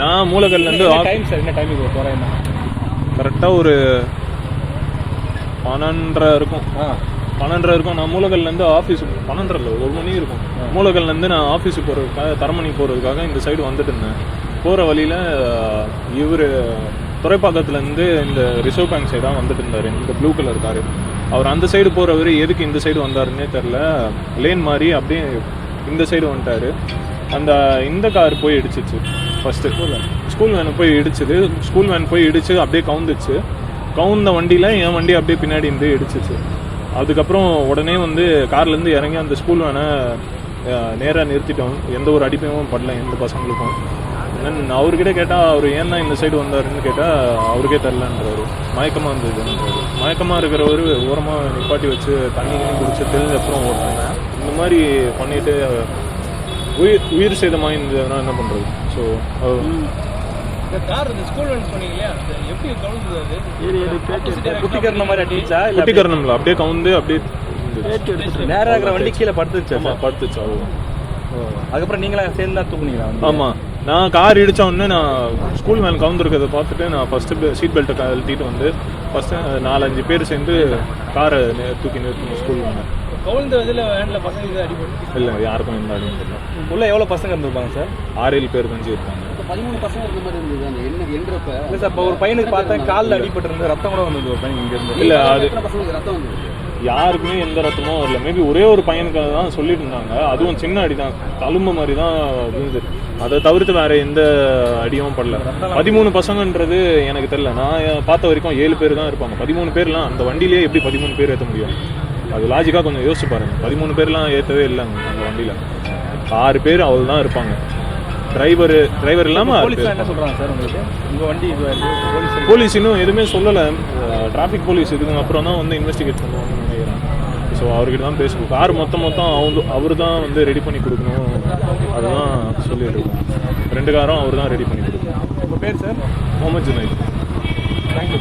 நான் மூலகல்லேருந்து time sir என்ன டைமுக்கு போகிறேன் கரெக்டாக ஒரு 12:30 இருக்கும். 12:30 இருக்கும். நான் மூலகல்லேருந்து ஆஃபீஸுக்கு 12:30 இல்லை 1 மணி இருக்கும். மூலகல்லேருந்து நான் ஆஃபீஸுக்கு போகிறதுக்காக தரமணி போகிறதுக்காக இந்த சைடு வந்துட்டு இருந்தேன். போகிற வழியில் இவர் துறைப்பாக்கத்துலேருந்து இந்த ரிசர்வ் பேங்க் சைடாக வந்துட்டு இருந்தார். இந்த ப்ளூ கலர் காரு. அவர் அந்த சைடு போகிறவர் எதுக்கு இந்த சைடு வந்தாருன்னே தெரில. லேன் மாதிரி அப்படியே இந்த சைடு வந்துட்டார். இந்த கார் போய் இடிச்சிச்சு. ஃபஸ்ட்டு ஸ்கூல் வேன் போய் இடிச்சுது. ஸ்கூல் வேன் போய் இடிச்சு அப்படியே கவுந்துச்சு. கவுந்த வண்டியில் என் வண்டி அப்படியே பின்னாடி இருந்து இடிச்சிச்சு. அதுக்கப்புறம் உடனே வந்து கார்லேருந்து இறங்கி அந்த ஸ்கூல் வேனை நேராக நிறுத்திட்டோம். எந்த ஒரு அடிப்பையும் படல எந்த பசங்களுக்கும். தென் அவர்கிட்ட கேட்டால் அவர் ஏன் தான் இந்த சைடு வந்தாருன்னு கேட்டால் அவருக்கே தெரிலன்றாரு. மயக்கமாக இருந்ததுன்றாரு. மயக்கமாக இருக்கிறவர் ஓரமாக நிப்பாட்டி வச்சு தண்ணி குடிச்சு தெரிஞ்ச அப்புறம் ஓட்டுறாங்க. இந்த மாதிரி பண்ணிவிட்டு உயிர் சேதமாக இருந்ததுன்னா என்ன பண்ணுறது? ஸோ குட்டிக்கரணம்ல அப்படியே கவுந்து அப்படியே நேராக இருக்கிற வண்டி கீழே படுத்துச்சு. படுத்துச்சு. அதுக்கப்புறம் நீங்களா சேர்ந்து தான் தூக்குனீங்களா? ஆமாம். நான் கார் இடித்த உடனே நான் ஸ்கூல் வேன் கவுந்துருக்கிறத பார்த்துட்டு நான் ஃபஸ்ட்டு சீட் பெல்ட்டை கழட்டிட்டு வந்து ஃபஸ்ட்டு 4-5 பேர் சேர்ந்து காரை தூக்கி நிறுத்தணும் ஸ்கூல் வேனை. கவுந்த இதில் வேனில் பசங்க அடிபட்டு இல்லை யாருக்கும் எந்த அடியும் இல்லை. உள்ளே எவ்வளோ பசங்க இருந்திருப்பாங்க சார்? 6-7 பேர் கொஞ்சம் இருப்பாங்க. 13 பசங்க இருந்த மாதிரி இருந்தது. என்ன என்றப்ப இல்லை சார், இப்போ ஒரு பையனுக்கு பார்த்தா காலில் அடிபட்டு இருந்து ரத்தம் கூட வந்தது. ஒரு பையன் இங்கே இருந்து இல்லை அது ரத்தம் வந்து யாருக்குமே எந்த ரத்தமும் வரல. மேபி ஒரே ஒரு பையனுக்காக தான் சொல்லிட்டு இருந்தாங்க. அதுவும் சின்ன அடி தான், தழும்பு மாதிரி தான் விழுந்து. அதை தவிர்த்து வேற எந்த அடியும் படல. 13 பசங்கன்றது எனக்கு தெரியல. நான் பார்த்த வரைக்கும் 7 பேர் தான் இருப்பாங்க. 13 பேர்லாம் அந்த வண்டியிலே எப்படி 13 பேர் ஏற்ற முடியும்? அது லாஜிக்காக கொஞ்சம் யோசிச்சு பாருங்க. 13 பேர்லாம் ஏற்றவே இல்லைங்க அந்த வண்டியில். 6 பேர் அவ்வளோ தான் இருப்பாங்க. டிரைவர் இல்லாமல் என்ன சொல்கிறாங்க சார் உங்களுக்கு? உங்கள் வண்டி போலீஸ் இன்னும் எதுவுமே சொல்லலை. டிராஃபிக் போலீஸ் இதுக்கு அப்புறம் தான் வந்து இன்வெஸ்டிகேட் பண்ணுவாங்கன்னு நினைக்கிறேன். ஸோ அவர்கிட்ட தான் பேசணும். கார் மொத்தம் அவர் தான் வந்து ரெடி பண்ணி கொடுக்கணும். அதுதான் சொல்லிட்டு இருக்கோம். 2 காரும் அவர் தான் ரெடி பண்ணி கொடுக்கணும். உங்கள் பேர் சார்? முகமது ஜுனைத். தேங்க்யூ.